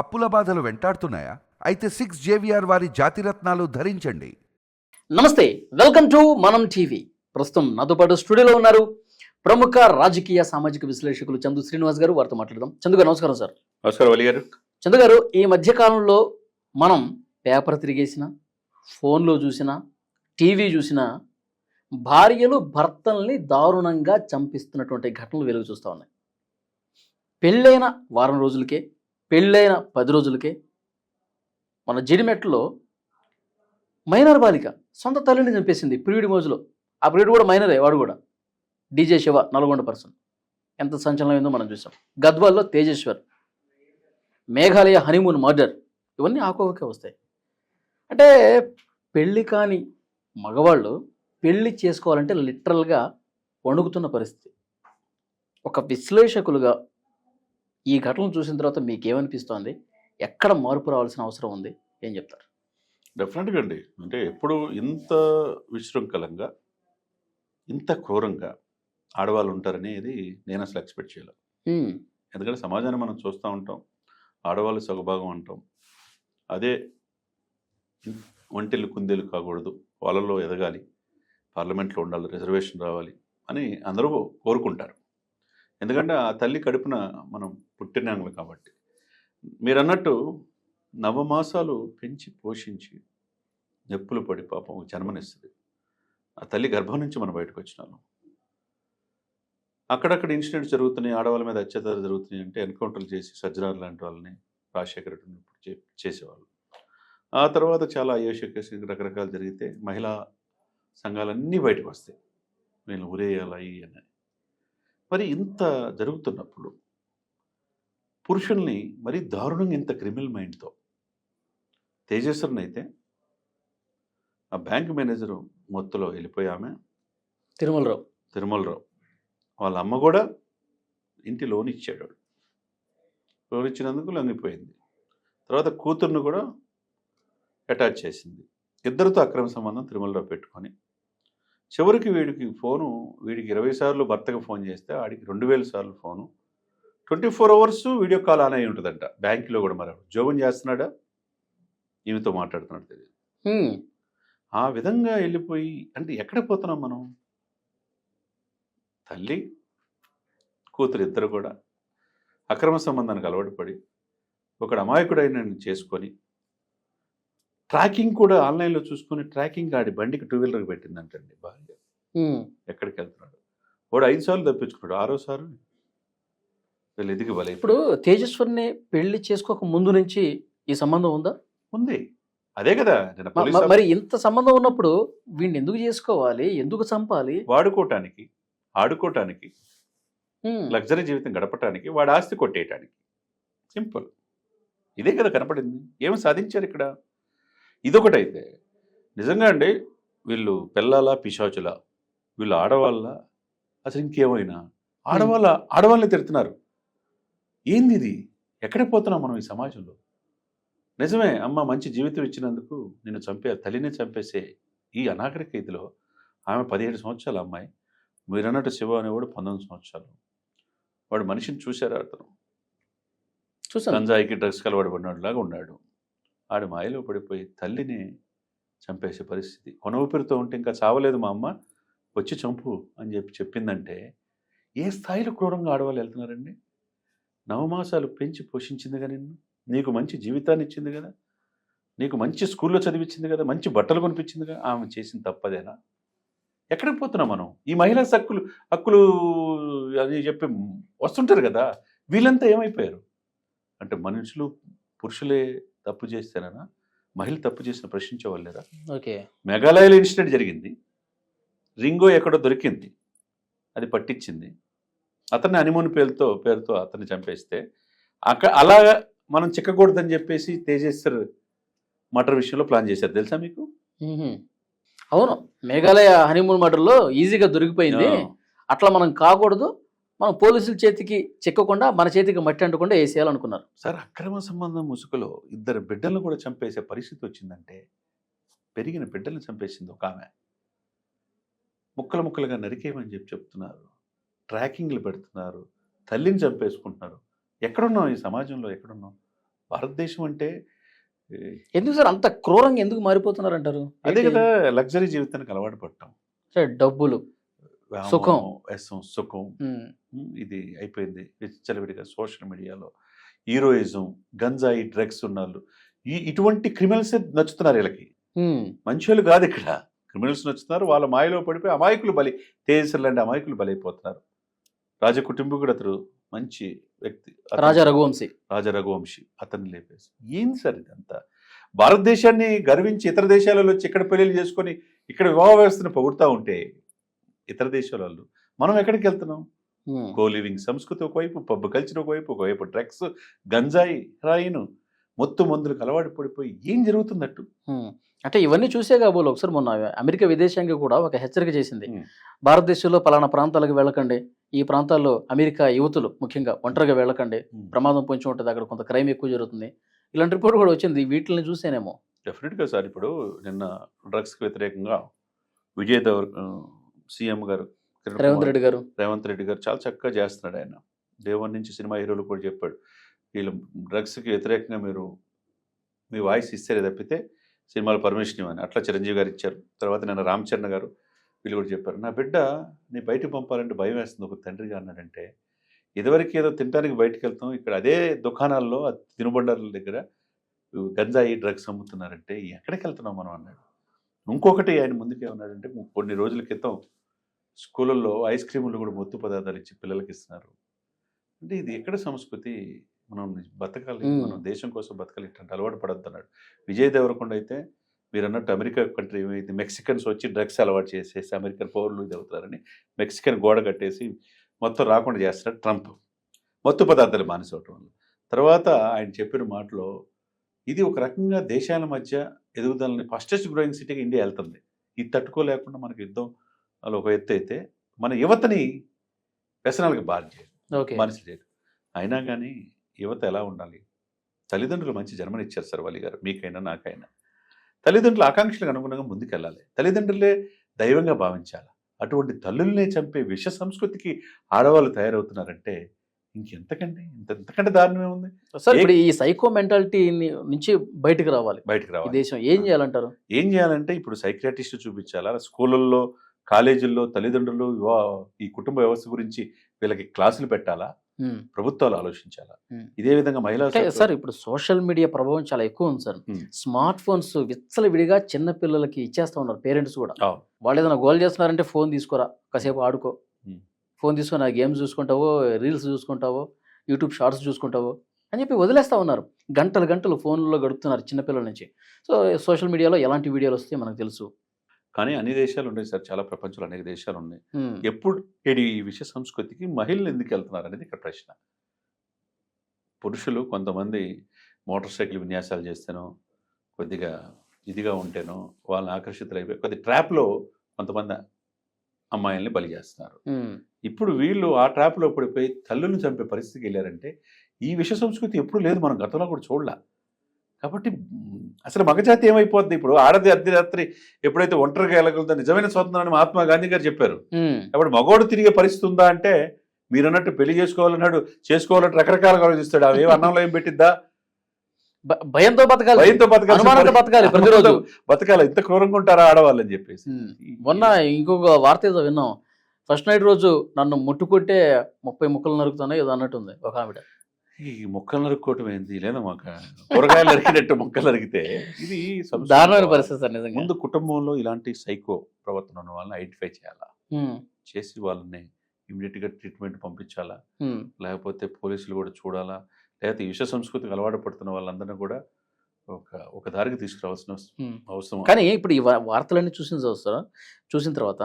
అప్పుల బాధలు వెంటాడుతున్నాయా? అయితే 6 JVR వారి జాతిరత్నాలు ధరించండి. నమస్తే, వెల్కమ్ టు మనం టీవీ. ప్రస్తుతం నాతో పాటు స్టూడియోలో ఉన్నారు ప్రముఖ రాజకీయ సామాజిక విశ్లేషకులు చందు శ్రీనివాస్ గారు. వారితో మాట్లాడదాం. చందు గారు నమస్కారం. సార్ నమస్కారం వలి గారు. చందు గారు, ఈ మధ్య కాలంలో మనం పేపర్ తిరిగేసిన, ఫోన్లో చూసినా, టీవీ చూసినా భార్యలు భర్తల్ని దారుణంగా చంపిస్తున్నటువంటి ఘటనలు వెలుగు చూస్తూ ఉన్నాయి. పెళ్ళైన వారం రోజులకే, పెళ్ళైన 10 రోజులకే మన జిడిమెట్లో మైనర్ బాలిక సొంత తల్లిని చంపేసింది ప్రియుడి మోజులో. ఆ ప్రియుడు కూడా మైనరే, వాడు కూడా డీజే శివ, నల్గొండ పర్సన్. ఎంత సంచలనమైందో మనం చూసాం. గద్వాల్లో తేజేశ్వర్, మేఘాలయ హనీమూన్ మర్డర్, ఇవన్నీ ఆకోవకే వస్తాయి. అంటే పెళ్ళి కాని మగవాళ్ళు పెళ్ళి చేసుకోవాలంటే లిటరల్గా వణుకుతున్న పరిస్థితి. ఒక విశ్లేషకులుగా ఈ ఘటనలు చూసిన తర్వాత మీకేమనిపిస్తోంది? ఎక్కడ మార్పు రావాల్సిన అవసరం ఉంది? ఏం చెప్తారు? డెఫినెట్గా అండి. అంటే ఎప్పుడు ఇంత విశృంఖలంగా, ఇంత క్రూరంగా ఆడవాళ్ళు ఉంటారనేది నేను అసలు ఎక్స్పెక్ట్ చేయలేదు. ఎందుకంటే సమాజాన్ని మనం చూస్తూ ఉంటాం, ఆడవాళ్ళు సగభాగం అంటాం. అదే ఒంటెలు కుందేలు కాకూడదు, వాళ్ళలో ఎదగాలి, పార్లమెంట్లో ఉండాలి, రిజర్వేషన్ రావాలి అని అందరూ కోరుకుంటారు. ఎందుకంటే ఆ తల్లి కడుపున మనం పుట్టినాంగులు కాబట్టి. మీరు అన్నట్టు నవమాసాలు పెంచి పోషించి నొప్పులు పడి పాపం జన్మనిస్తుంది. ఆ తల్లి గర్భం నుంచి మనం బయటకు వచ్చినాము. అక్కడక్కడ ఇన్సిడెంట్స్ జరుగుతున్నాయి, ఆడవాళ్ళ మీద అత్యాచారాలు జరుగుతున్నాయి అంటే ఎన్కౌంటర్లు చేసి సజ్జనార్ లాంటి వాళ్ళని రాజశేఖర రెడ్డి ఉన్నప్పుడు చేసేవాళ్ళు. ఆ తర్వాత చాలా అయోష కేసులు రకరకాలు జరిగితే మహిళా సంఘాలన్నీ బయటకు వస్తాయి, వీళ్ళు ఉరేయాలి అని. మరి ఇంత జరుగుతున్నప్పుడు పురుషుల్ని మరీ దారుణంగా ఇంత క్రిమినల్ మైండ్తో తేజేశ్వరిని అయితే ఆ బ్యాంక్ మేనేజరు మొత్తంలో వెళ్ళిపోయి ఆమె తిరుమలరావు వాళ్ళ అమ్మ కూడా ఇంటి లోన్ ఇచ్చాడు. లోన్ ఇచ్చినందుకు లొంగిపోయింది. తర్వాత కూతుర్ను కూడా అటాచ్ చేసింది. ఇద్దరితో అక్రమ సంబంధం తిరుమలరావు పెట్టుకొని చివరికి వీడికి 20 సార్లు భర్తకు ఫోన్ చేస్తే ఆడికి 2000 సార్లు phone, 24 hours video call on అయి ఉంటుందంట. బ్యాంకులో కూడా మరి జోబం చేస్తున్నాడా, ఈమెతో మాట్లాడుతున్నాడు తెలియదు. ఆ విధంగా వెళ్ళిపోయి అంటే ఎక్కడ పోతున్నాం మనం? తల్లి కూతురు ఇద్దరు కూడా అక్రమ సంబంధానికి అలవాటు పడి ఒకడు అమాయకుడైన చేసుకొని ట్రాకింగ్ కూడా ఆన్లైన్లో చూసుకొని ట్రాకింగ్ ఆడి బండికి 2-wheelerకి పెట్టిందంటండి భార్య. ఎక్కడికి వెళ్తున్నాడు వాడు 5 సార్లు తప్పించుకున్నాడు, 6వ వీళ్ళు ఎదిగి బల. ఇప్పుడు తేజస్వర్ని పెళ్లి చేసుకోక ముందు నుంచి ఈ సంబంధం ఉందా? ఉంది, అదే కదా. మరి ఇంత సంబంధం ఉన్నప్పుడు వీడిని ఎందుకు చేసుకోవాలి, ఎందుకు చంపాలి? వాడుకోవటానికి, ఆడుకోవటానికి, లగ్జరీ జీవితం గడపటానికి, వాడి ఆస్తి కొట్టేయటానికి. సింపుల్. ఇదే కదా కనపడింది. ఏమి సాధించారు ఇక్కడ? ఇదొకటైతే నిజంగా అండి వీళ్ళు పిల్లల పిశాచుల, వీళ్ళు ఆడవాళ్ళ, అసలు ఇంకేమైనా ఆడవాళ్ళని తిడుతున్నారు. ఏంది ఇది? ఎక్కడికి పోతున్నాం మనం ఈ సమాజంలో? నిజమే, అమ్మ మంచి జీవితం ఇచ్చినందుకు నిన్ను తల్లిని చంపేసే ఈ అనాగరిక ఇదిలో ఆమె 17 సంవత్సరాల అమ్మాయి, మీరన్నట్టు శివ అనేవాడు 19 సంవత్సరాలు. వాడు మనిషిని చూశారా? అతను గంజాయికి డ్రగ్స్ కలవాడు పడినలాగా ఉన్నాడు. ఆడు మాయలో పడిపోయి తల్లిని చంపేసే పరిస్థితి. కొన ఊపిరితో ఉంటే ఇంకా చావలేదు మా అమ్మ, వచ్చి చంపు అని చెప్పిందంటే ఏ స్థాయిలో క్రూరంగా ఆడవాళ్ళు వెళ్తున్నారండి? 9 మాసాలు పెంచి పోషించింది కదా నిన్ను, నీకు మంచి జీవితాన్ని ఇచ్చింది కదా, నీకు మంచి స్కూల్లో చదివించింది కదా, మంచి బట్టలు కొనిపించింది కదా. ఆమె చేసిన తప్పదేనా? ఎక్కడికి పోతున్నాం మనం? ఈ మహిళా హక్కులు అని చెప్పి వస్తుంటారు కదా, వీళ్ళంతా ఏమైపోయారు? అంటే మనుషులు పురుషులే తప్పు చేస్తేనా మహిళలు తప్పు చేసిన ప్రశ్నించే వాళ్ళేరా? ఓకే, మేఘాలయలో ఇన్సిడెంట్ జరిగింది, రింగో ఎక్కడో దొరికింది, అది పట్టించింది, అతన్ని హనీమూన్ పేరుతో అతన్ని చంపేస్తే అలా మనం చిక్కకూడదని చెప్పేసి తేజేశ్వర్ మర్డర్ విషయంలో ప్లాన్ చేశారు. తెలుసా మీకు? అవును, మేఘాలయ హనీమూన్ మర్డర్లో ఈజీగా దొరికిపోయింది. అట్లా మనం కాకూడదు, మనం పోలీసుల చేతికి చిక్కకుండా మన చేతికి మట్టి అంటకుండా వేసేయాలనుకున్నారు. సార్, అక్రమ సంబంధం ముసుగులో 2 బిడ్డలను కూడా చంపేసే పరిస్థితి వచ్చిందంటే, పెరిగిన బిడ్డలను చంపేసింది ఒక ఆమె. ముక్కలుగా నరికేయమని చెప్తున్నారు, ట్రాకింగ్లు పెడుతున్నారు, తల్లిని చంపేసుకుంటున్నారు. ఎక్కడున్నాం ఈ సమాజంలో? ఎక్కడున్నాం? భారతదేశం అంటే ఎందుకు సార్ అంత క్రూరంగా ఎందుకు మారిపోతున్నారు అంటారు? అదే కదా లగ్జరీ జీవితానికి అలవాటు పడటం, డబ్బులు, వ్యామోహం, సుఖం. వ్యసనం, సుఖం, ఇది అయిపోయింది విచ్చలవిడిగా. సోషల్ మీడియాలో హీరోయిజం, గంజాయి, డ్రగ్స్ ఉన్నాళ్ళు, ఇటువంటి క్రిమినల్స్ నచ్చుతున్నారు వీళ్ళకి. మంచి వాళ్ళు కాదు ఇక్కడ, క్రిమినల్స్ నచ్చుతున్నారు. వాళ్ళ మాయలో పడిపోయి అమాయకులు బలి, తేజస్సులు లాంటి అమాయకులు బలైపోతున్నారు. రాజకుటుంబీకుడు అతడు మంచి వ్యక్తి, రాజా రఘువంశీ, అతన్ని లేపేసి ఏంది సార్ ఇదంతా? భారతదేశాన్ని గర్వించి ఇతర దేశాలలో వచ్చి ఇక్కడ పెళ్లిళ్ళు చేసుకొని ఇక్కడ వివాహ వ్యవస్థను పొగుడుతూ ఉంటే ఇతర దేశాల వాళ్ళు, మనం ఎక్కడికి వెళ్తున్నాం? కో లివింగ్ సంస్కృతి ఒకవైపు, పబ్ కల్చర్ ఒకవైపు డ్రగ్స్, గంజాయి, హెరాయిన్, మొత్తం మందులకు అలవాటు పడిపోయి ఏం జరుగుతున్నట్టు. అంటే ఇవన్నీ చూసే కాబోలు ఒకసారి మొన్న అమెరికా విదేశాంగ కూడా ఒక హెచ్చరిక చేసింది. భారతదేశంలో పలానా ప్రాంతాలకు వెళ్ళకండి, ఈ ప్రాంతాల్లో అమెరికా యువతులు ముఖ్యంగా ఒంటరిగా వెళ్ళకండి, ప్రమాదం పొంచి ఉంటుంది, అక్కడ కొంత క్రైమ్ ఎక్కువ జరుగుతుంది. ఇలాంటి రిపోర్ట్ కూడా వచ్చింది. వీటిని చూసేనేమో. డెఫినెట్గా సార్. ఇప్పుడు నిన్న డ్రగ్స్కి వ్యతిరేకంగా సీఎం గారు రేవంత్ రెడ్డి గారు చాలా చక్కగా చేస్తున్నాడు. ఆయన దేవన్ నుంచి సినిమా హీరోలు కూడా చెప్పాడు, వీళ్ళు డ్రగ్స్కి వ్యతిరేకంగా మీరు మీ వాయిస్ ఇస్తే తప్పితే సినిమాలో పర్మిషన్ ఇవ్వని. అట్లా చిరంజీవి గారు ఇచ్చారు. తర్వాత నేను రామ్ చరణ్ గారు వీళ్ళు కూడా చెప్పారు, నా బిడ్డ నీ బయటకు పంపాలంటే భయం వేస్తుంది ఒక తండ్రిగా అన్నాడంటే. ఇదివరకు ఏదో తినడానికి బయటకు వెళ్తాం, ఇక్కడ అదే దుకాణాల్లో తినుబండారుల దగ్గర గంజాయి, డ్రగ్స్ అమ్ముతున్నారంటే ఎక్కడికి వెళ్తున్నాం మనం అన్నాడు. ఇంకొకటి ఆయన ముందుకే ఉన్నాడంటే, కొన్ని రోజుల క్రితం స్కూళ్ళల్లో ఐస్ క్రీములు కూడా మొత్తు పదార్థాలు ఇచ్చి పిల్లలకి ఇస్తున్నారు. అంటే ఇది ఎక్కడ సంస్కృతి? మనం బతకాలి, మనం దేశం కోసం బతకాలి, ఇట్లాంటి అలవాటు పడద్దు అన్నాడు. విజయ్ దేవరకొండ అయితే మీరు అన్నట్టు అమెరికా కంట్రీ ఏమైంది, మెక్సికన్స్ వచ్చి డ్రగ్స్ అలవాటు చేసేసి అమెరికన్ పౌరులు ఇది అవుతారని మెక్సికన్ గోడ కట్టేసి మొత్తం రాకుండా చేస్తున్నాడు ట్రంప్, మత్తు పదార్థాలు మానేసవటం వల్ల. తర్వాత ఆయన చెప్పిన మాటలో ఇది ఒక రకంగా దేశాల మధ్య ఎదుగుదలని, ఫాస్టెస్ట్ గ్రోయింగ్ సిటీకి ఇండియా వెళ్తుంది. ఇది తట్టుకోలేకుండా మనకు యుద్ధం అలా ఒక ఎత్తు అయితే మన యువతని వ్యసనాలకు బాధ చేయదు, మనసు చేయదు. అయినా కానీ యువత ఎలా ఉండాలి? తల్లిదండ్రులు మంచి జన్మనిచ్చారు సార్ వలి గారు, మీకైనా నాకైనా. తల్లిదండ్రుల ఆకాంక్షలకు అనుగుణంగా ముందుకెళ్ళాలి, తల్లిదండ్రులే దైవంగా భావించాలి. అటువంటి తల్లుల్నే చంపే విష సంస్కృతికి ఆడవాళ్ళు తయారవుతున్నారంటే ఇంకెంతకండి, ఇంతకంటే దారుణమే ఉంది సార్. ఇప్పుడు ఈ సైకో మెంటాలిటీ నుంచి బయటకు రావాలి. దేశం ఏం చేయాలంటారు? ఏం చేయాలంటే ఇప్పుడు సైకియాట్రిస్ట్ చూపించాలా, స్కూళ్ళల్లో, కాలేజీల్లో తల్లిదండ్రులు ఈ కుటుంబ వ్యవస్థ గురించి వీళ్ళకి క్లాసులు పెట్టాలా, ప్రభుత్వాలు ఆలోచించాలా. ఇదే విధంగా మహిళా సార్ ఇప్పుడు సోషల్ మీడియా ప్రభావం చాలా ఎక్కువ ఉంది సార్. స్మార్ట్ ఫోన్స్ విచ్చలవిడిగా చిన్న పిల్లలకి ఇచ్చేస్తా ఉన్నారు పేరెంట్స్ కూడా. వాళ్ళు ఏదైనా గోల్ చేస్తున్నారంటే ఫోన్ తీసుకోరా, కాసేపు ఆడుకో, ఫోన్ తీసుకొని ఆ గేమ్స్ చూసుకుంటావో, రీల్స్ చూసుకుంటావో, యూట్యూబ్ షార్ట్స్ చూసుకుంటావో అని చెప్పి వదిలేస్తూ ఉన్నారు. గంటలు ఫోన్లో గడుపుతున్నారు చిన్నపిల్లల నుంచి. సో సోషల్ మీడియాలో ఎలాంటి వీడియోలు వస్తాయి మనకు తెలుసు. కానీ అన్ని దేశాలు ఉన్నాయి సార్, చాలా ప్రపంచంలో అనేక దేశాలు ఉన్నాయి. ఎప్పుడు ఈ విషయ సంస్కృతికి మహిళలు ఎందుకు వెళ్తున్నారు అనేది ఇక్కడ ప్రశ్న. పురుషులు కొంతమంది మోటార్ సైకిల్ విన్యాసాలు చేస్తేనో, కొద్దిగా ఇదిగా ఉంటేనో వాళ్ళని ఆకర్షితులైపోయి కొద్ది ట్రాప్లో కొంతమంది అమ్మాయిల్ని బలి చేస్తున్నారు. ఇప్పుడు వీళ్ళు ఆ ట్రాప్లో పడిపోయి తల్లులను చంపే పరిస్థితికి వెళ్ళారంటే ఈ విషయ సంస్కృతి ఎప్పుడు లేదు, మనం గతంలో కూడా చూడలే. కాబట్టి అసలు మగజాతి ఏమైపోద్ది? ఇప్పుడు ఆడది అర్ధరాత్రి ఎప్పుడైతే ఒంటరిగా వెళ్ళగలుగుతా నిజమైన స్వాతంత్రాన్ని మహాత్మా గాంధీ గారు చెప్పారు. అప్పుడు మగోడు తిరిగే పరిస్థితి ఉందా అంటే మీరన్నట్టు పెళ్లి చేసుకోవాలన్నాడు, చేసుకోవాలంటే రకరకాలుగా ఆలోచిస్తాడు. అవి అన్నంలో ఏం పెట్టిద్దా? భయంతో బతకాలి, ప్రతిరోజు బతకాలి. ఇంత క్రూరంగా ఉంటారా ఆడవాళ్ళు అని చెప్పేసి. మొన్న ఇంకొక వార్త ఏదో విన్నాం, ఫస్ట్ నైట్ రోజు నన్ను ముట్టుకుంటే 30 ముక్కలు నరుకుతానో ఏదో అన్నట్టుంది ఒక ఆవిడ. ఈ మొక్కలు నరుక్కోవటం ఏంది? లేదా మాకు కూరగాయలు నరికినట్టు మొక్కలు నరికితే ఇది దారుణమైన పరిస్థితి సార్. నిజంగా ముందు కుటుంబంలో ఇలాంటి సైకో ప్రవర్తన ఉన్న వాళ్ళని ఐడెంటిఫై చేయాలా, చేసి వాళ్ళని ఇమీడియట్గా ట్రీట్మెంట్ పంపించాలా, లేకపోతే పోలీసులు కూడా చూడాలా, లేకపోతే విష సంస్కృతికి అలవాటు పడుతున్న వాళ్ళందరినీ కూడా ఒక దారికి తీసుకురావాల్సిన అవసరం. కానీ ఇప్పుడు ఈ వార్తలన్నీ చూసిన తర్వాత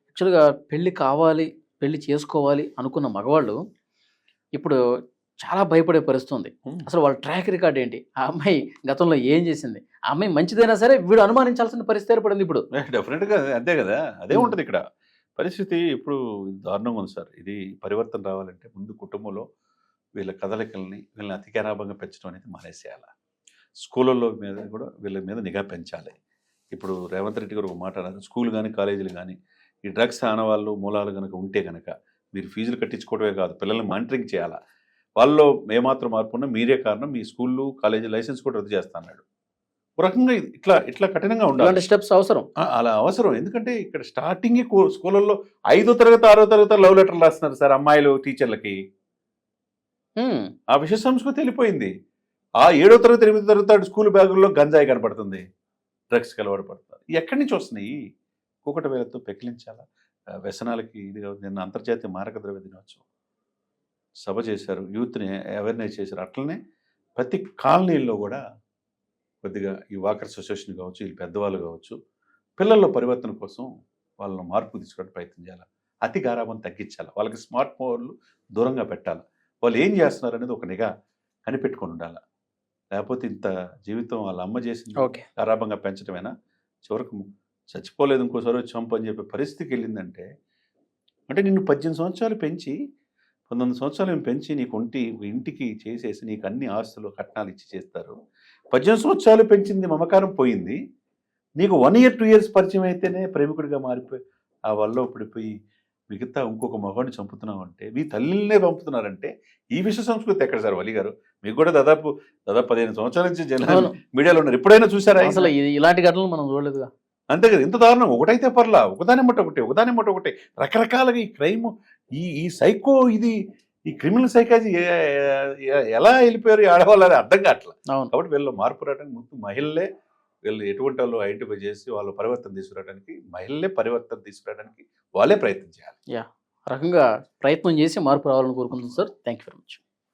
యాక్చువల్గా పెళ్లి కావాలి, పెళ్లి చేసుకోవాలి అనుకున్న మగవాళ్ళు ఇప్పుడు చాలా భయపడే పరిస్థితి ఉంది. అసలు వాళ్ళ ట్రాక్ రికార్డ్ ఏంటి, ఆ అమ్మాయి గతంలో ఏం చేసింది, ఆ అమ్మాయి మంచిదైనా సరే వీడు అనుమానించాల్సిన పరిస్థితి ఏర్పడింది ఇప్పుడు. డెఫినెట్గా అంతే కదా, అదే ఉంటుంది ఇక్కడ పరిస్థితి. ఇప్పుడు దారుణంగా ఉంది సార్. ఇది పరివర్తన రావాలంటే ముందు కుటుంబంలో వీళ్ళ కదలికల్ని, వీళ్ళని అతి గారాభంగా పెంచడం అనేది మానేసేయాలి. స్కూళ్ళల్లో మీద కూడా వీళ్ళ మీద నిఘా పెంచాలి. ఇప్పుడు రేవంత్ రెడ్డి గారు ఒక మాట అన్నారు, స్కూల్ కానీ కాలేజీలు కానీ ఈ డ్రగ్స్ ఆనవాళ్ళు మూలాలు కనుక ఉంటే కనుక మీరు ఫీజులు కట్టించుకోవడమే కాదు, పిల్లల్ని మానిటరింగ్ చేయాలా, వాళ్ళలో ఏమాత్రం మార్పు ఉన్నా మీరే కారణం, మీ స్కూళ్ళు కాలేజీ లైసెన్స్ కూడా రద్దు చేస్తా అన్నాడు. ఒక రకంగా ఇట్లా ఇట్లా కఠినంగా ఉండాలి. ఇలాంటి స్టెప్స్ అవసరం. అలా అవసరం. ఎందుకంటే ఇక్కడ స్టార్టింగ్ స్కూళ్ళల్లో 5వ తరగతి 6వ తరగతి లవ్ లెటర్లు రాస్తున్నారు సార్ అమ్మాయిలు టీచర్లకి. ఆ విషయ సంస్కృతి వెళ్ళిపోయింది. ఆ 7వ తరగతి 8వ తరగతి స్కూల్ బ్యాగుల్లో గంజాయి కనపడుతుంది, డ్రగ్స్కి అలవాటు పడుతుంది. ఎక్కడి నుంచి వస్తున్నాయి? కూకటి వేలతో పెకిలించాలా వ్యసనాలకి. ఇది నిన్న అంతర్జాతీయ మారక ద్రవ్య దినోత్సవం సభ చేశారు, యూత్ని అవేర్నెస్ చేశారు. అట్లనే ప్రతి కాలనీల్లో కూడా కొద్దిగా ఈ వాకర్స్ అసోసియేషన్ కావచ్చు, వీళ్ళు పెద్దవాళ్ళు కావచ్చు, పిల్లల్లో పరివర్తన కోసం వాళ్ళని మార్పు తీసుకోవడానికి ప్రయత్నం చేయాలి. అతి గారాబం తగ్గించాలి, వాళ్ళకి స్మార్ట్ ఫోన్లు దూరంగా పెట్టాలి. వాళ్ళు ఏం చేస్తున్నారు అనేది ఒక నిఘా కనిపెట్టుకొని ఉండాలి. లేకపోతే ఇంత జీవితం వాళ్ళ అమ్మ చేసింది గారాబంగా పెంచడమేనా, చివరికి చచ్చిపోలేదు ఇంకోసారి వచ్చి చంపని చెప్పే పరిస్థితికి వెళ్ళిందంటే, అంటే నిన్ను 18 సంవత్సరాలు పెంచి 19 సంవత్సరాలు పెంచి నీకు ఇంటికి చేసేసి నీకు అన్ని ఆస్తులు కట్నాలు ఇచ్చి చేస్తారు. 18 సంవత్సరాలు పెంచింది మమకారం పోయింది. నీకు 1 year 2 years పరిచయం అయితేనే ప్రేమికుడిగా మారిపోయి ఆ వల్ల పడిపోయి మిగతా ఇంకొక మగవాడిని చంపుతున్నావు అంటే, మీ తల్లినే పంపుతున్నారంటే ఈ విషయ సంస్కృతి ఎక్కడ సార్ వలి గారు? మీకు కూడా దాదాపు 15 సంవత్సరాల నుంచి జనాలు మీడియాలో ఉన్నారు, ఎప్పుడైనా చూసారా? అసలు ఇలాంటి ఘటనలు మనం చూడలేదుగా. అంతే కదా, ఇంత దారుణం. ఒకటైతే పర్లా, ఒకదానిమ్మట ఒకటి రకరకాలుగా ఈ క్రైమ్, ఈ సైకో, ఈ క్రిమినల్ సైకాలజీ ఎలా వెళ్ళిపోయారు ఈ ఆడవాళ్ళు అది అర్థం కావట్లా. కాబట్టి వీళ్ళు మార్పు రావడానికి ముందు మహిళలే, వీళ్ళు ఎటువంటి వాళ్ళు ఐడెంటిఫై చేసి వాళ్ళు పరివర్తన తీసుకురావడానికి, మహిళలే పరివర్తన తీసుకురావడానికి వాళ్ళే ప్రయత్నం చేయాలి. రకంగా ప్రయత్నం చేసి మార్పు రావాలని కోరుకుంటున్నాను sir. Thank you very much.